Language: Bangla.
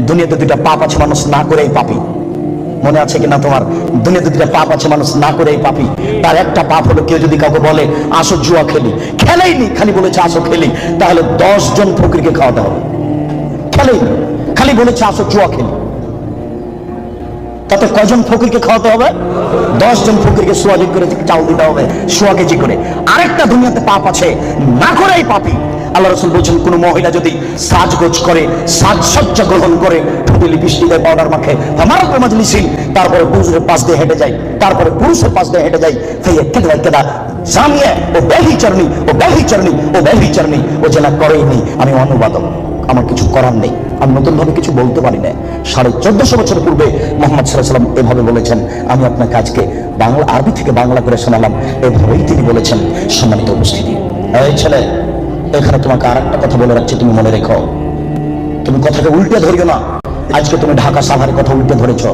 দুনিয়াতে দুইটা পাপ আছে মানুষ না করেই পাপী। মনে আছে কিনা তোমার? দুনিয়াতে দুইটা পাপ আছে মানুষ না করেই পাপী। তার একটা পাপ হলো, কেউ যদি কাউকে বলে আসো জুয়া খেলি, খেলেইনি, খালি বলেছে আসো খেলি, তাহলে 10 জন ফকিরকে খাওয়াতে হবে। খেলেইনি, খালি বলেছে আসো জুয়া খেলি, তাতে কয়জন ফকিরকে খাওয়াতে হবে? 10 জন ফকিরকে সোয়া করে চাল দিতে হবে, সোয়া কেজি করে। আরেকটা দুনিয়াতে পাপ আছে না করেই পাপী। আল্লাহ রাসূল বলছেন, কোন মহিলা যদি সাজগোজ করে, সাজসজ্জা গ্রহণ করে, ঠোঁটে লিপস্টিক দেয়, পাউডার মাখে, আমার মাজলিসিন, তারপরে পুরুষের পাশ দিয়ে হেঁটে যায়, তারপরে পুরুষের পাশ দিয়ে হেঁটে যায়, কেদা জানিয়ে ও ব্যভিচারিণী, ও ব্যভিচারিণী, ও ব্যভিচারিণী, ও যেন করেইনি। আমি অনুবাদক, আমার কিছু করার নেই, আমি নতুন ভাবে কিছু বলতে পারি না। 1450 বছর পূর্বে মুহাম্মদ সাল্লাল্লাহু আলাইহি ওয়াসাল্লাম এভাবে বলেছেন। আমি আপনাকে আজকে বাংলা আরবি থেকে বাংলা করে শোনালাম, এভাবেই তিনি বলেছেন। সম্মানিত উপস্থিতি, এই ছেলে, এখানে তোমাকে আর একটা কথা বলে রাখছি, তুমি মনে রেখো, তুমি কথাকে উল্টে ধরিও না। আজকে তুমি ঢাকা সাভারের কথা উল্টে ধরেছ।